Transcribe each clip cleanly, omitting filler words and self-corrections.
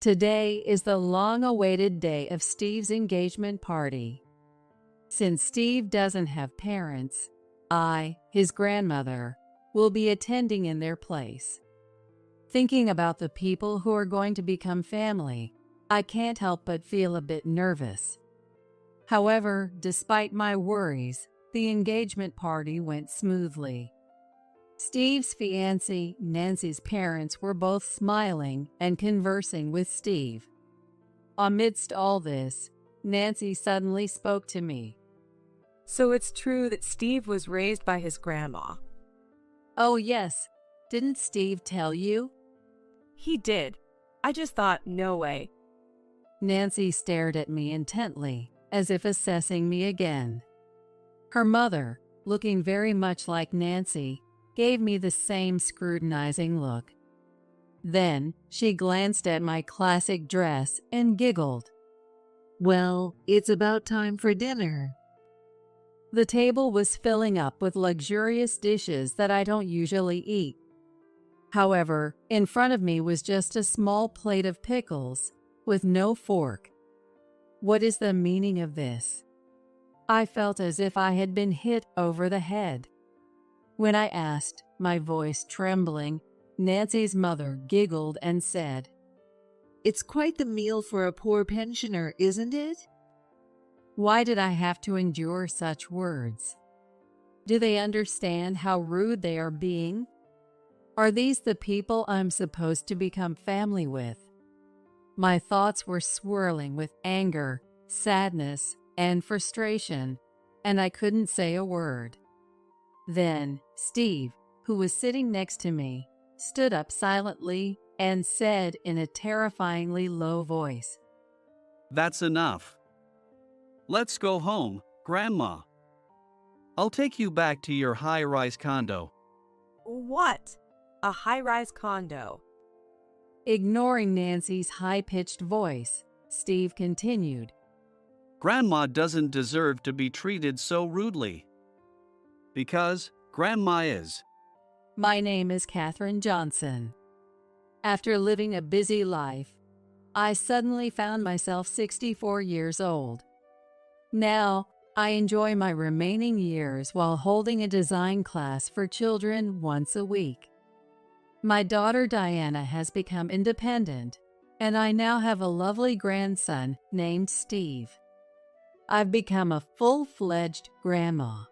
Today is the long-awaited day of Steve's engagement party. Since Steve doesn't have parents, I, his grandmother, will be attending in their place. Thinking about the people who are going to become family, I can't help but feel a bit nervous. However, despite my worries, the engagement party went smoothly. Steve's fiancée, Nancy's parents were both smiling and conversing with Steve. Amidst all this, Nancy suddenly spoke to me. So it's true that Steve was raised by his grandma. Oh yes, didn't Steve tell you? He did. I just thought, no way. Nancy stared at me intently, as if assessing me again. Her mother, looking very much like Nancy, gave me the same scrutinizing look. Then she glanced at my classic dress and giggled. Well, it's about time for dinner. The table was filling up with luxurious dishes that I don't usually eat. However, in front of me was just a small plate of pickles with no fork. What is the meaning of this? I felt as if I had been hit over the head. When I asked, my voice trembling, Nancy's mother giggled and said, It's quite the meal for a poor pensioner, isn't it? Why did I have to endure such words? Do they understand how rude they are being? Are these the people I'm supposed to become family with? My thoughts were swirling with anger, sadness, and frustration, and I couldn't say a word. Then Steve, who was sitting next to me, stood up silently and said in a terrifyingly low voice, That's enough. Let's go home, Grandma. I'll take you back to your high-rise condo. What? A high-rise condo? Ignoring Nancy's high-pitched voice, Steve continued, Grandma doesn't deserve to be treated so rudely. Because Grandma is. My name is Katherine Johnson. After living a busy life, I suddenly found myself 64 years old. Now, I enjoy my remaining years while holding a design class for children once a week. My daughter Diana has become independent, and I now have a lovely grandson named Steve. I've become a full-fledged grandma.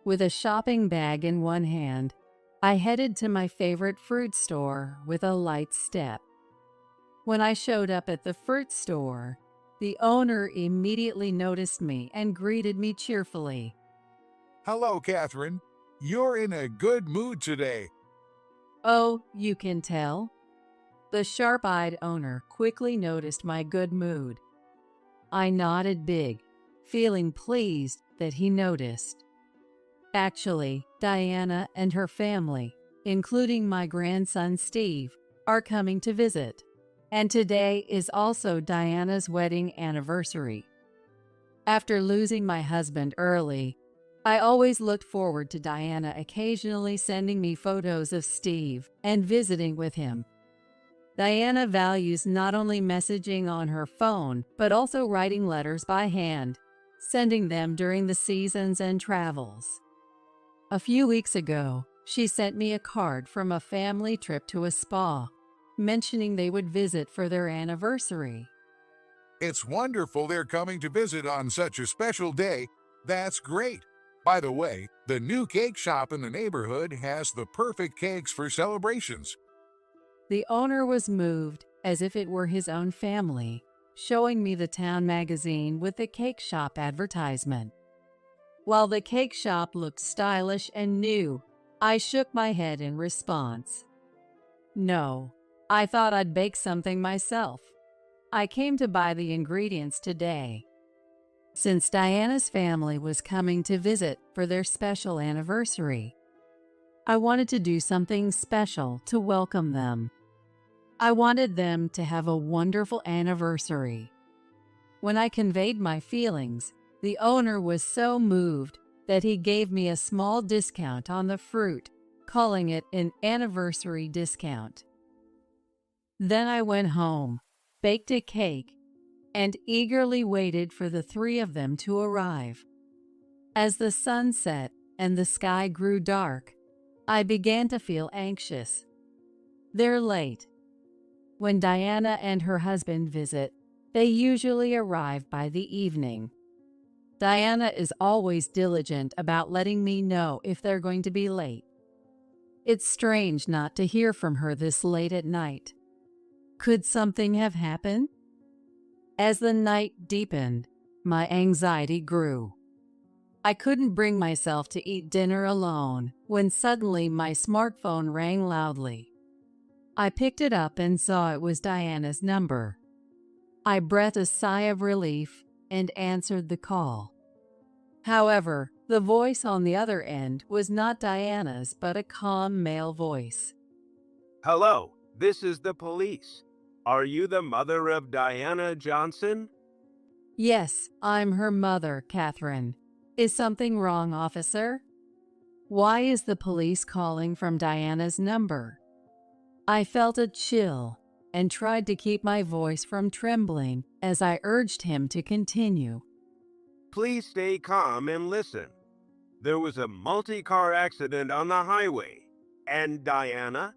With a shopping bag in one hand, I headed to my favorite fruit store with a light step. When I showed up at the fruit store, the owner immediately noticed me and greeted me cheerfully. Hello, Catherine. You're in a good mood today. Oh, you can tell? The sharp-eyed owner quickly noticed my good mood. I nodded big, feeling pleased that he noticed. Actually, Diana and her family, including my grandson Steve, are coming to visit. And today is also Diana's wedding anniversary. After losing my husband early, I always looked forward to Diana occasionally sending me photos of Steve and visiting with him. Diana values not only messaging on her phone, but also writing letters by hand, sending them during the seasons and travels. A few weeks ago, she sent me a card from a family trip to a spa, mentioning they would visit for their anniversary. It's wonderful they're coming to visit on such a special day. That's great. By the way, the new cake shop in the neighborhood has the perfect cakes for celebrations. The owner was moved, as if it were his own family, showing me the town magazine with the cake shop advertisement. While the cake shop looked stylish and new, I shook my head in response. No, I thought I'd bake something myself. I came to buy the ingredients today. Since Diana's family was coming to visit for their special anniversary, I wanted to do something special to welcome them. I wanted them to have a wonderful anniversary. When I conveyed my feelings, the owner was so moved that he gave me a small discount on the fruit, calling it an anniversary discount. Then I went home, baked a cake, and eagerly waited for the three of them to arrive. As the sun set and the sky grew dark, I began to feel anxious. They're late. When Diana and her husband visit, they usually arrive by the evening. Diana is always diligent about letting me know if they're going to be late. It's strange not to hear from her this late at night. Could something have happened? As the night deepened, my anxiety grew. I couldn't bring myself to eat dinner alone when suddenly my smartphone rang loudly. I picked it up and saw it was Diana's number. I breathed a sigh of relief and answered the call. However, the voice on the other end was not Diana's but a calm male voice. Hello, this is the police. Are you the mother of Diana Johnson? Yes, I'm her mother, Catherine. Is something wrong, officer? Why is the police calling from Diana's number? I felt a chill and tried to keep my voice from trembling as I urged him to continue. Please stay calm and listen. There was a multi-car accident on the highway. And Diana?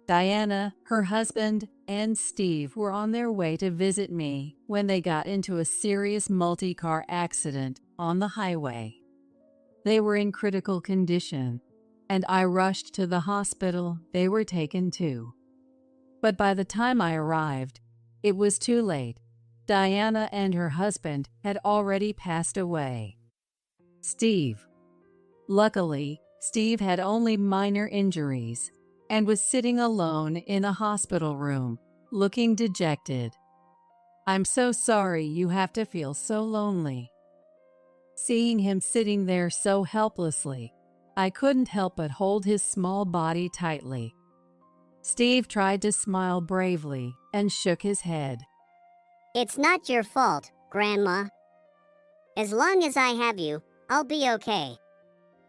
Diana, her husband, and Steve were on their way to visit me when they got into a serious multi-car accident on the highway. They were in critical condition, and I rushed to the hospital they were taken to. But by the time I arrived, it was too late. Diana and her husband had already passed away. Steve. Luckily, Steve had only minor injuries and was sitting alone in a hospital room, looking dejected. I'm so sorry you have to feel so lonely. Seeing him sitting there so helplessly, I couldn't help but hold his small body tightly. Steve tried to smile bravely and shook his head. It's not your fault, Grandma. As long as I have you, I'll be okay.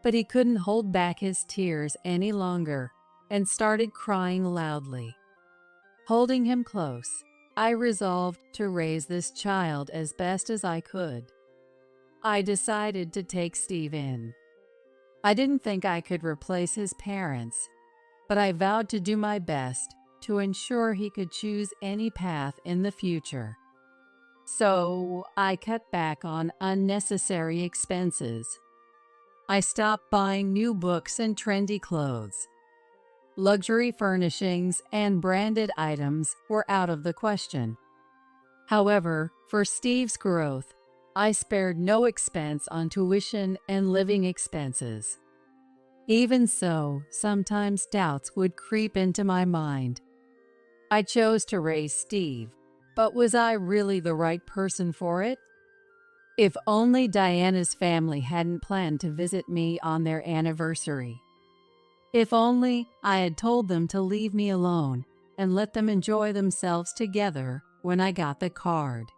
But he couldn't hold back his tears any longer and started crying loudly. Holding him close, I resolved to raise this child as best as I could. I decided to take Steve in. I didn't think I could replace his parents, but I vowed to do my best to ensure he could choose any path in the future. So I cut back on unnecessary expenses. I stopped buying new books and trendy clothes. Luxury furnishings and branded items were out of the question. However, for Steve's growth, I spared no expense on tuition and living expenses. Even so, sometimes doubts would creep into my mind. I chose to raise Steve, but was I really the right person for it? If only Diana's family hadn't planned to visit me on their anniversary. If only I had told them to leave me alone and let them enjoy themselves together when I got the card.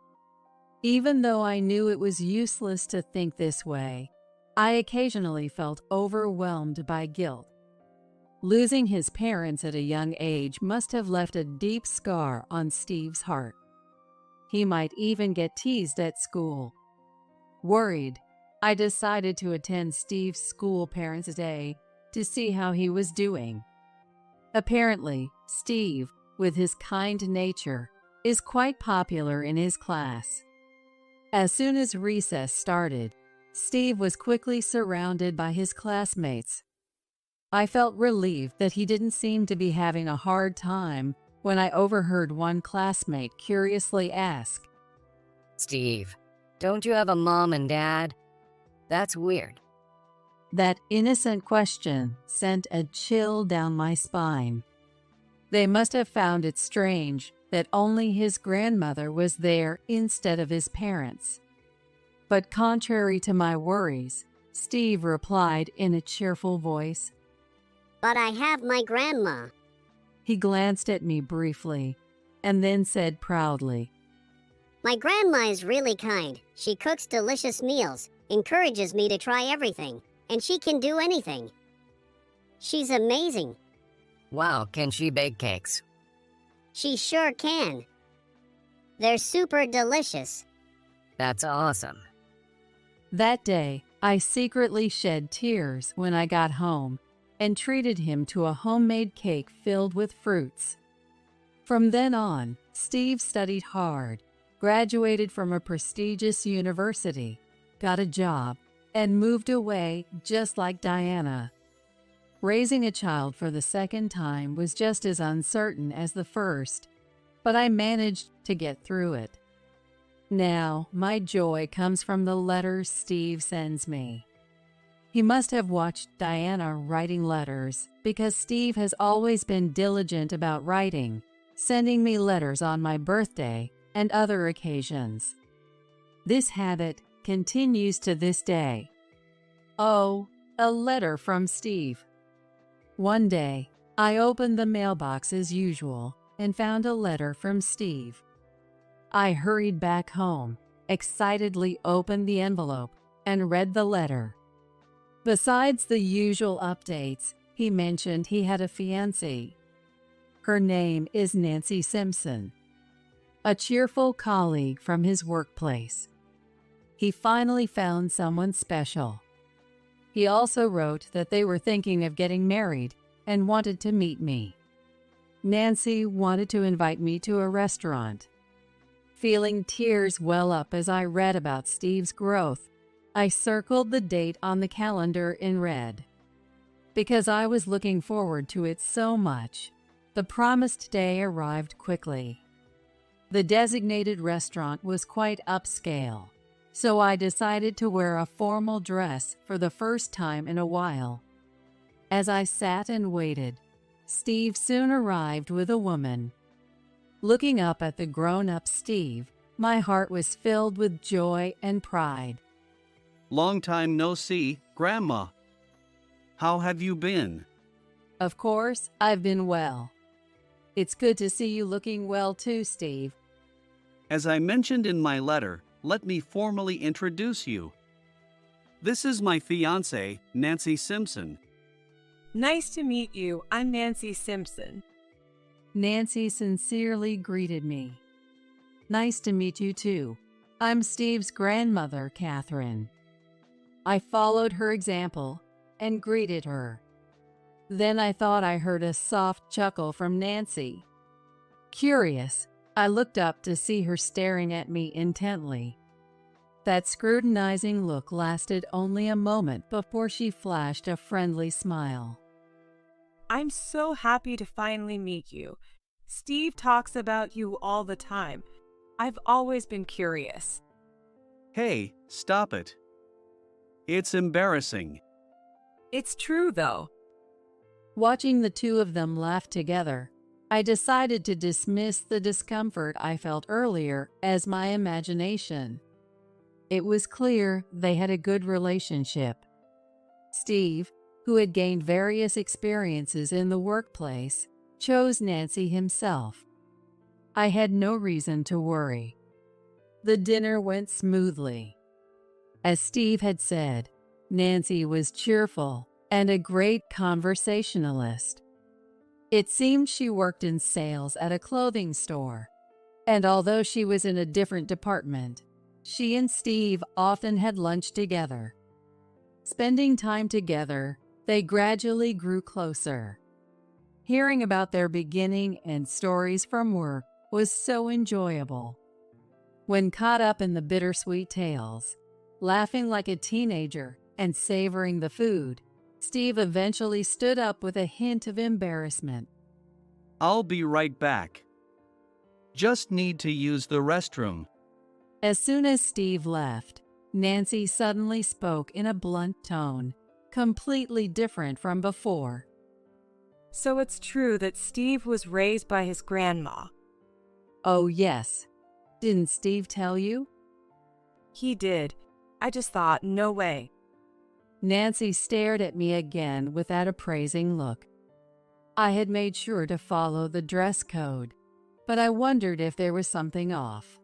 Even though I knew it was useless to think this way, I occasionally felt overwhelmed by guilt. Losing his parents at a young age must have left a deep scar on Steve's heart. He might even get teased at school. Worried, I decided to attend Steve's school Parents' Day to see how he was doing. Apparently, Steve, with his kind nature, is quite popular in his class. As soon as recess started, Steve was quickly surrounded by his classmates. I felt relieved that he didn't seem to be having a hard time when I overheard one classmate curiously ask, Steve, don't you have a mom and dad? That's weird. That innocent question sent a chill down my spine. They must have found it strange that only his grandmother was there instead of his parents. But contrary to my worries, Steve replied in a cheerful voice. But I have my grandma. He glanced at me briefly and then said proudly, My grandma is really kind. She cooks delicious meals, encourages me to try everything, and she can do anything. She's amazing. Wow, can she bake cakes? She sure can. They're super delicious. That's awesome. That day, I secretly shed tears when I got home and treated him to a homemade cake filled with fruits. From then on, Steve studied hard, graduated from a prestigious university, got a job, and moved away just like Diana. Raising a child for the second time was just as uncertain as the first, but I managed to get through it. Now, my joy comes from the letters Steve sends me. He must have watched Diana writing letters because Steve has always been diligent about writing, sending me letters on my birthday and other occasions. This habit continues to this day. Oh, a letter from Steve. One day, I opened the mailbox as usual and found a letter from Steve. I hurried back home, excitedly opened the envelope, and read the letter. Besides the usual updates, he mentioned he had a fiancée. Her name is Nancy Simpson, a cheerful colleague from his workplace. He finally found someone special. He also wrote that they were thinking of getting married and wanted to meet me. Nancy wanted to invite me to a restaurant. Feeling tears well up as I read about Steve's growth, I circled the date on the calendar in red. Because I was looking forward to it so much, the promised day arrived quickly. The designated restaurant was quite upscale, so I decided to wear a formal dress for the first time in a while. As I sat and waited, Steve soon arrived with a woman. Looking up at the grown-up Steve, my heart was filled with joy and pride. Long time no see, Grandma. How have you been? Of course, I've been well. It's good to see you looking well too, Steve. As I mentioned in my letter, let me formally introduce you. This is my fiancée, Nancy Simpson. Nice to meet you. I'm Nancy Simpson. Nancy sincerely greeted me. Nice to meet you too. I'm Steve's grandmother, Catherine. I followed her example and greeted her. Then I thought I heard a soft chuckle from Nancy. Curious, I looked up to see her staring at me intently. That scrutinizing look lasted only a moment before she flashed a friendly smile. I'm so happy to finally meet you. Steve talks about you all the time. I've always been curious. Hey, stop it. It's embarrassing. It's true, though. Watching the two of them laugh together, I decided to dismiss the discomfort I felt earlier as my imagination. It was clear they had a good relationship. Steve, who had gained various experiences in the workplace, chose Nancy himself. I had no reason to worry. The dinner went smoothly. As Steve had said, Nancy was cheerful and a great conversationalist. It seemed she worked in sales at a clothing store, and although she was in a different department, she and Steve often had lunch together. Spending time together, they gradually grew closer. Hearing about their beginning and stories from work was so enjoyable. When caught up in the bittersweet tales, laughing like a teenager and savoring the food, Steve eventually stood up with a hint of embarrassment. I'll be right back. Just need to use the restroom. As soon as Steve left, Nancy suddenly spoke in a blunt tone, completely different from before. So it's true that Steve was raised by his grandma. Oh, yes. Didn't Steve tell you? He did. I just thought, no way. Nancy stared at me again with that appraising look. I had made sure to follow the dress code, but I wondered if there was something off.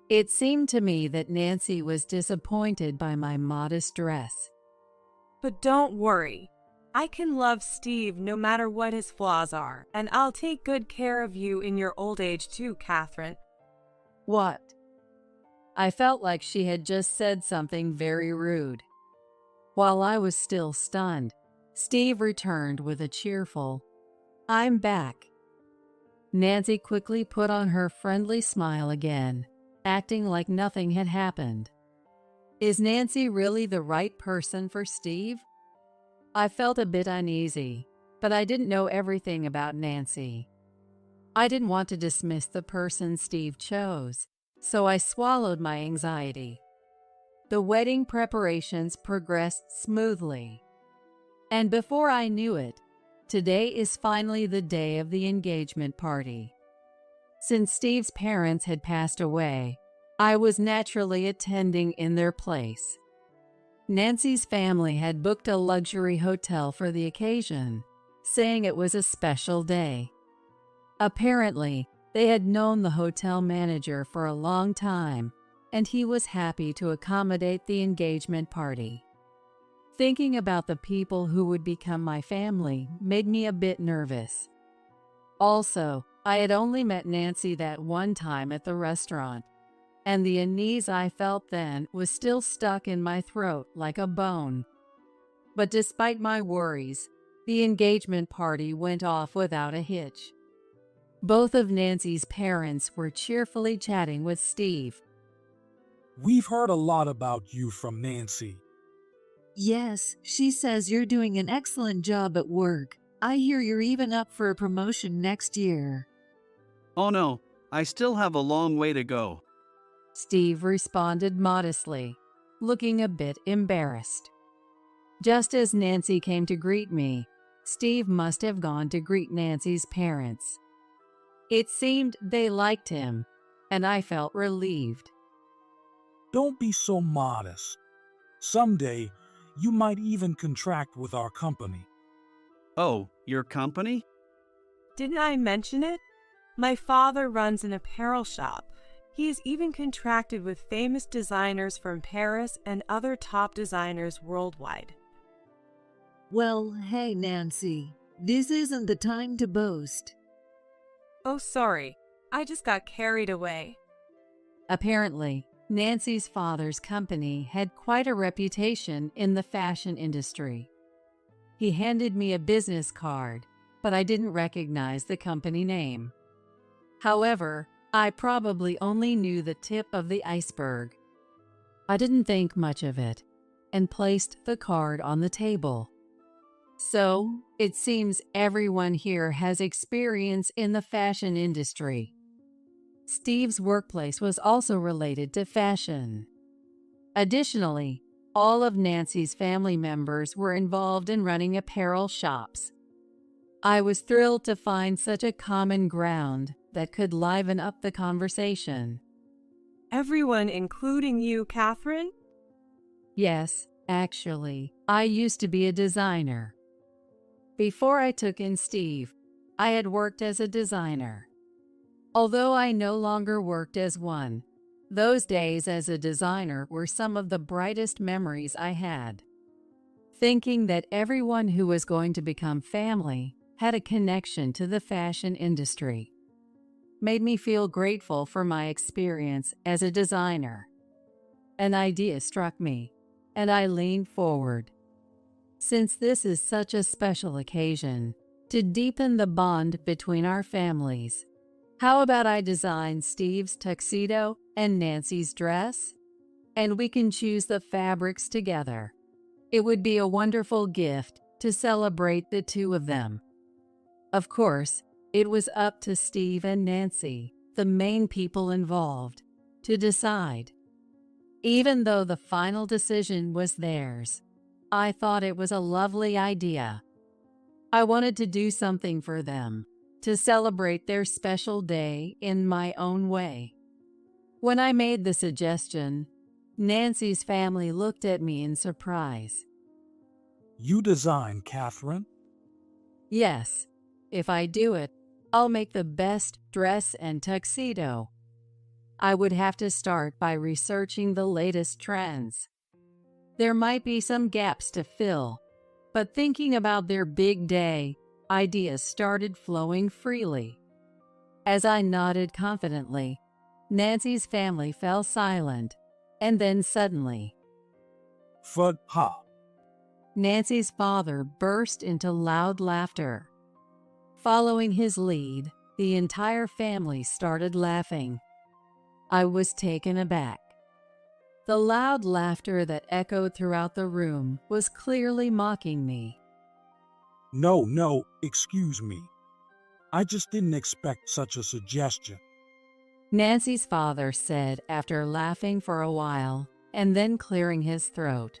It seemed to me that Nancy was disappointed by my modest dress. But don't worry. I can love Steve no matter what his flaws are, and I'll take good care of you in your old age too, Catherine. What? I felt like she had just said something very rude. While I was still stunned, Steve returned with a cheerful, "I'm back." Nancy quickly put on her friendly smile again, acting like nothing had happened. Is Nancy really the right person for Steve? I felt a bit uneasy, but I didn't know everything about Nancy. I didn't want to dismiss the person Steve chose, so I swallowed my anxiety. The wedding preparations progressed smoothly. And before I knew it, today is finally the day of the engagement party. Since Steve's parents had passed away, I was naturally attending in their place. Nancy's family had booked a luxury hotel for the occasion, saying it was a special day. Apparently, they had known the hotel manager for a long time, and he was happy to accommodate the engagement party. Thinking about the people who would become my family made me a bit nervous. Also, I had only met Nancy that one time at the restaurant, and the unease I felt then was still stuck in my throat like a bone. But despite my worries, the engagement party went off without a hitch. Both of Nancy's parents were cheerfully chatting with Steve. We've heard a lot about you from Nancy. Yes, she says you're doing an excellent job at work. I hear you're even up for a promotion next year. Oh no, I still have a long way to go. Steve responded modestly, looking a bit embarrassed. Just as Nancy came to greet me, Steve must have gone to greet Nancy's parents. It seemed they liked him, and I felt relieved. Don't be so modest. Someday, you might even contract with our company. Oh, your company? Didn't I mention it? My father runs an apparel shop. He is even contracted with famous designers from Paris and other top designers worldwide. Well, hey, Nancy, this isn't the time to boast. Oh, sorry. I just got carried away. Apparently, Nancy's father's company had quite a reputation in the fashion industry. He handed me a business card, but I didn't recognize the company name. However, I probably only knew the tip of the iceberg. I didn't think much of it and placed the card on the table. So, it seems everyone here has experience in the fashion industry. Steve's workplace was also related to fashion. Additionally, all of Nancy's family members were involved in running apparel shops. I was thrilled to find such a common ground that could liven up the conversation. Everyone, including you, Catherine? Yes, actually, I used to be a designer. Before I took in Steve, I had worked as a designer. Although I no longer worked as one, those days as a designer were some of the brightest memories I had. Thinking that everyone who was going to become family had a connection to the fashion industry made me feel grateful for my experience as a designer. An idea struck me, and I leaned forward. Since this is such a special occasion, to deepen the bond between our families, how about I design Steve's tuxedo and Nancy's dress? And we can choose the fabrics together. It would be a wonderful gift to celebrate the two of them. Of course, it was up to Steve and Nancy, the main people involved, to decide. Even though the final decision was theirs, I thought it was a lovely idea. I wanted to do something for them, to celebrate their special day in my own way. When I made the suggestion, Nancy's family looked at me in surprise. You design, Catherine? Yes, if I do it, I'll make the best dress and tuxedo. I would have to start by researching the latest trends. There might be some gaps to fill, but thinking about their big day, ideas started flowing freely. As I nodded confidently, Nancy's family fell silent, and then suddenly, Fud ha. Nancy's father burst into loud laughter. Following his lead, the entire family started laughing. I was taken aback. The loud laughter that echoed throughout the room was clearly mocking me. No, excuse me. I just didn't expect such a suggestion. Nancy's father said after laughing for a while and then clearing his throat.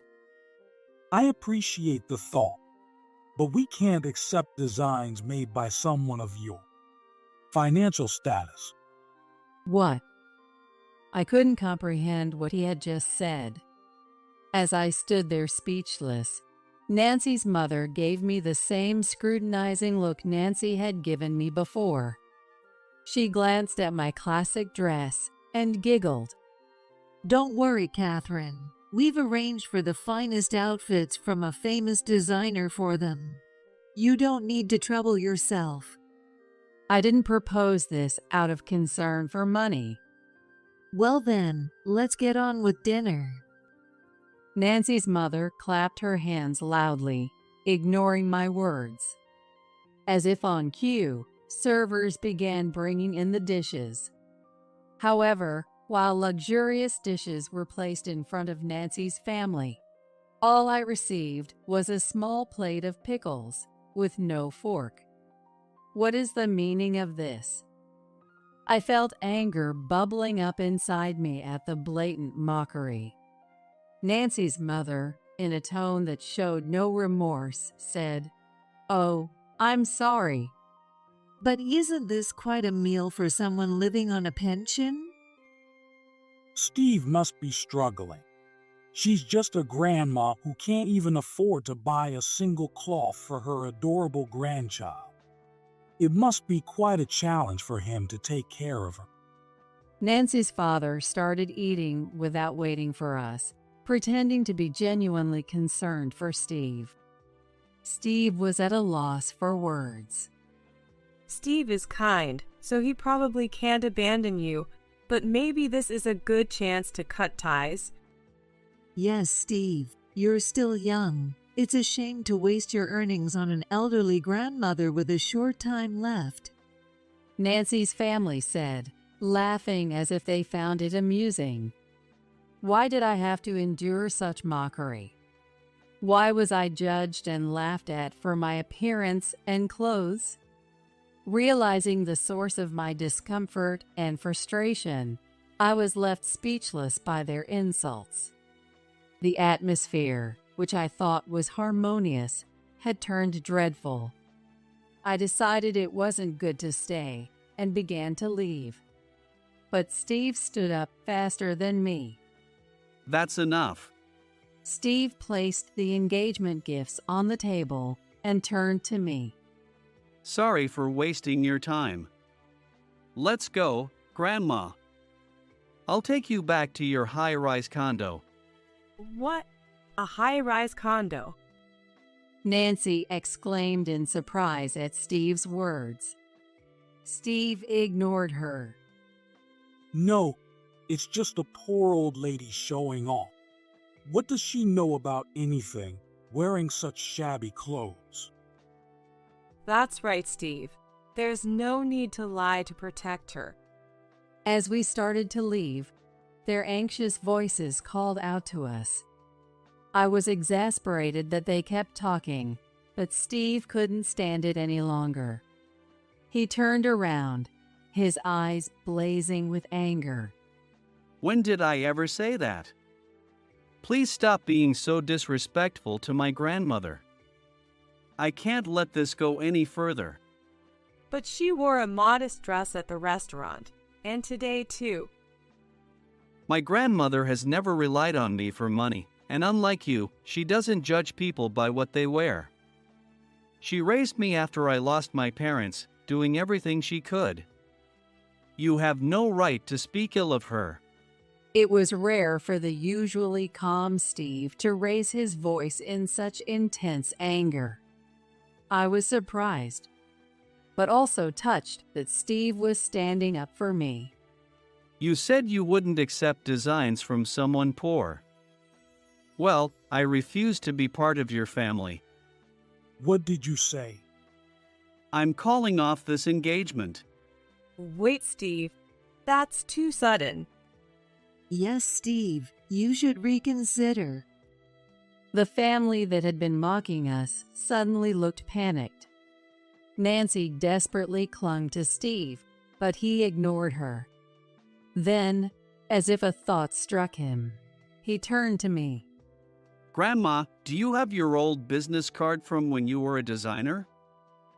I appreciate the thought, but we can't accept designs made by someone of your financial status. What? I couldn't comprehend what he had just said. As I stood there speechless, Nancy's mother gave me the same scrutinizing look Nancy had given me before. She glanced at my classic dress and giggled. Don't worry, Catherine. We've arranged for the finest outfits from a famous designer for them. You don't need to trouble yourself. I didn't propose this out of concern for money. Well then, let's get on with dinner. Nancy's mother clapped her hands loudly, ignoring my words. As if on cue, servers began bringing in the dishes. However, while luxurious dishes were placed in front of Nancy's family, all I received was a small plate of pickles with no fork. What is the meaning of this? I felt anger bubbling up inside me at the blatant mockery. Nancy's mother, in a tone that showed no remorse, said, "Oh, I'm sorry." But isn't this quite a meal for someone living on a pension? Steve must be struggling. She's just a grandma who can't even afford to buy a single cloth for her adorable grandchild. It must be quite a challenge for him to take care of her. Nancy's father started eating without waiting for us, pretending to be genuinely concerned for Steve. Steve was at a loss for words. Steve is kind, so he probably can't abandon you, but maybe this is a good chance to cut ties. Yes, Steve, you're still young. It's a shame to waste your earnings on an elderly grandmother with a short time left. Nancy's family said, laughing as if they found it amusing. Why did I have to endure such mockery? Why was I judged and laughed at for my appearance and clothes? Realizing the source of my discomfort and frustration, I was left speechless by their insults. The atmosphere, which I thought was harmonious, had turned dreadful. I decided it wasn't good to stay and began to leave. But Steve stood up faster than me. That's enough. Steve placed the engagement gifts on the table and turned to me. Sorry for wasting your time. Let's go, Grandma. I'll take you back to your high-rise condo. What? A high-rise condo? Nancy exclaimed in surprise at Steve's words. Steve ignored her. No, it's just a poor old lady showing off. What does she know about anything, wearing such shabby clothes? That's right, Steve. There's no need to lie to protect her. As we started to leave, their anxious voices called out to us. I was exasperated that they kept talking, but Steve couldn't stand it any longer. He turned around, his eyes blazing with anger. When did I ever say that? Please stop being so disrespectful to my grandmother. I can't let this go any further. But she wore a modest dress at the restaurant, and today too. My grandmother has never relied on me for money, and unlike you, she doesn't judge people by what they wear. She raised me after I lost my parents, doing everything she could. You have no right to speak ill of her. It was rare for the usually calm Steve to raise his voice in such intense anger. I was surprised, but also touched that Steve was standing up for me. You said you wouldn't accept designs from someone poor. Well, I refuse to be part of your family. What did you say? I'm calling off this engagement. Wait, Steve. That's too sudden. Yes, Steve, you should reconsider. The family that had been mocking us suddenly looked panicked. Nancy desperately clung to Steve, but he ignored her. Then, as if a thought struck him, he turned to me. Grandma, do you have your old business card from when you were a designer?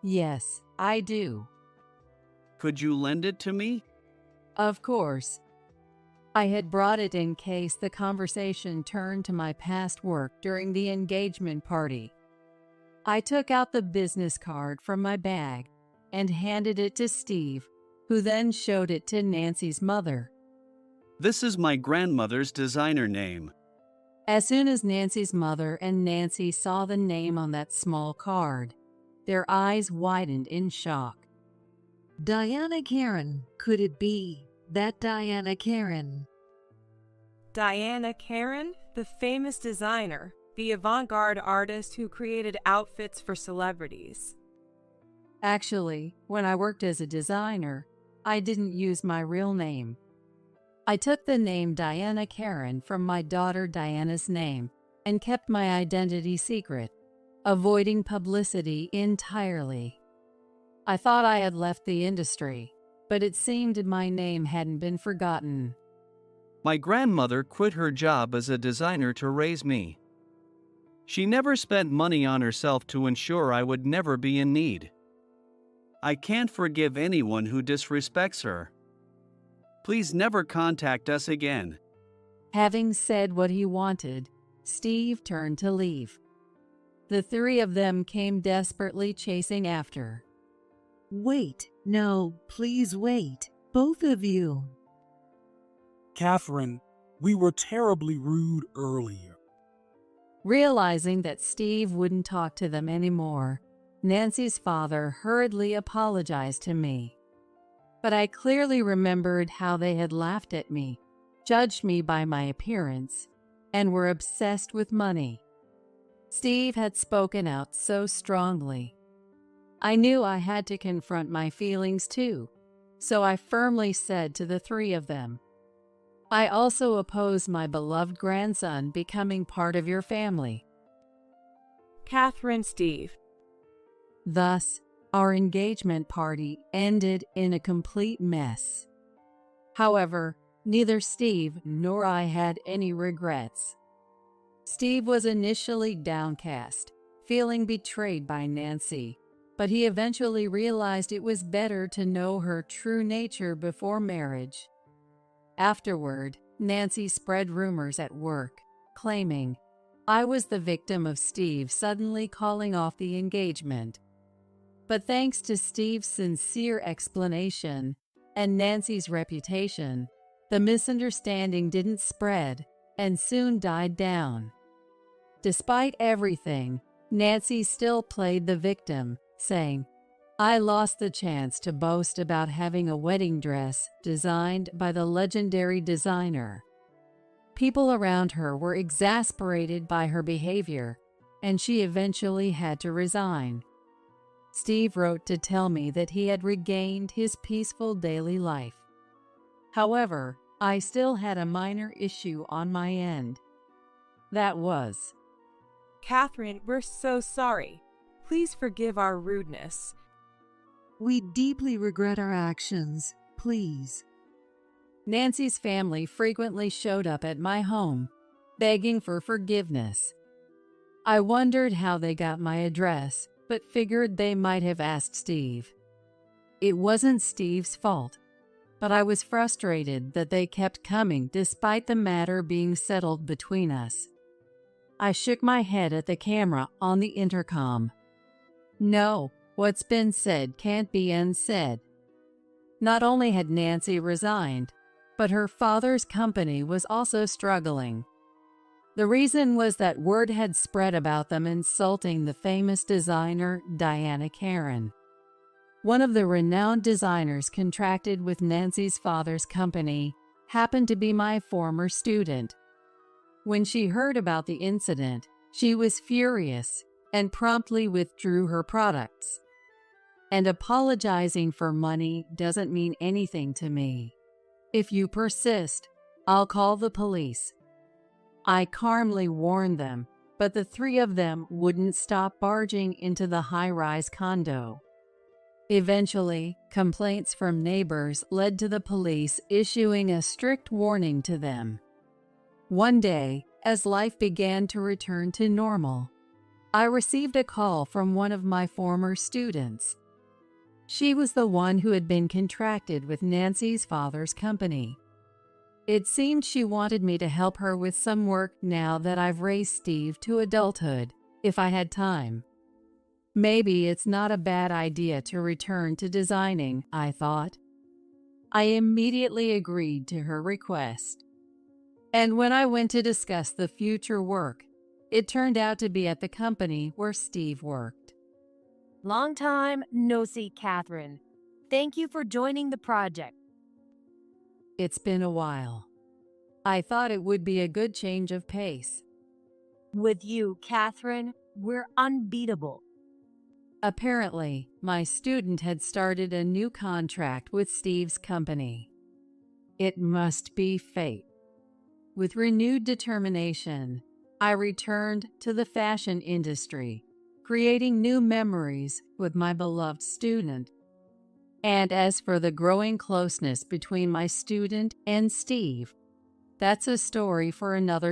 Yes, I do. Could you lend it to me? Of course. I had brought it in case the conversation turned to my past work during the engagement party. I took out the business card from my bag and handed it to Steve, who then showed it to Nancy's mother. This is my grandmother's designer name. As soon as Nancy's mother and Nancy saw the name on that small card, their eyes widened in shock. Diana Karen, could it be that Diana Karen? Diana Karen, the famous designer, the avant-garde artist who created outfits for celebrities. Actually, when I worked as a designer, I didn't use my real name. I took the name Diana Karen from my daughter Diana's name and kept my identity secret, avoiding publicity entirely. I thought I had left the industry, but it seemed my name hadn't been forgotten. My grandmother quit her job as a designer to raise me. She never spent money on herself to ensure I would never be in need. I can't forgive anyone who disrespects her. Please never contact us again. Having said what he wanted, Steve turned to leave. The three of them came desperately chasing after. Wait, no, please wait, both of you. Catherine, we were terribly rude earlier. Realizing that Steve wouldn't talk to them anymore, Nancy's father hurriedly apologized to me. But I clearly remembered how they had laughed at me, judged me by my appearance, and were obsessed with money. Steve had spoken out so strongly. I knew I had to confront my feelings too, so I firmly said to the three of them, I also oppose my beloved grandson becoming part of your family. Catherine, Steve. Thus, our engagement party ended in a complete mess. However, neither Steve nor I had any regrets. Steve was initially downcast, feeling betrayed by Nancy, but he eventually realized it was better to know her true nature before marriage. Afterward, Nancy spread rumors at work, claiming I was the victim of Steve suddenly calling off the engagement. But thanks to Steve's sincere explanation and Nancy's reputation, the misunderstanding didn't spread and soon died down. Despite everything, Nancy still played the victim, saying, I lost the chance to boast about having a wedding dress designed by the legendary designer. People around her were exasperated by her behavior, and she eventually had to resign. Steve wrote to tell me that he had regained his peaceful daily life. However, I still had a minor issue on my end. That was, Catherine, we're so sorry. Please forgive our rudeness. We deeply regret our actions, please. Nancy's family frequently showed up at my home, begging for forgiveness. I wondered how they got my address, but figured they might have asked Steve. It wasn't Steve's fault, but I was frustrated that they kept coming despite the matter being settled between us. I shook my head at the camera on the intercom. No, what's been said can't be unsaid. Not only had Nancy resigned, but her father's company was also struggling. The reason was that word had spread about them insulting the famous designer Diana Karen. One of the renowned designers contracted with Nancy's father's company happened to be my former student. When she heard about the incident, she was furious and promptly withdrew her products. And apologizing for money doesn't mean anything to me. If you persist, I'll call the police. I calmly warned them, but the three of them wouldn't stop barging into the high-rise condo. Eventually, complaints from neighbors led to the police issuing a strict warning to them. One day, as life began to return to normal, I received a call from one of my former students. She was the one who had been contracted with Nancy's father's company. It seemed she wanted me to help her with some work now that I've raised Steve to adulthood, if I had time. Maybe it's not a bad idea to return to designing, I thought. I immediately agreed to her request. And when I went to discuss the future work, it turned out to be at the company where Steve worked. Long time no see, Catherine. Thank you for joining the project. It's been a while. I thought it would be a good change of pace. With you, Catherine, we're unbeatable. Apparently, my student had started a new contract with Steve's company. It must be fate. With renewed determination, I returned to the fashion industry, creating new memories with my beloved student. And as for the growing closeness between my student and Steve, that's a story for another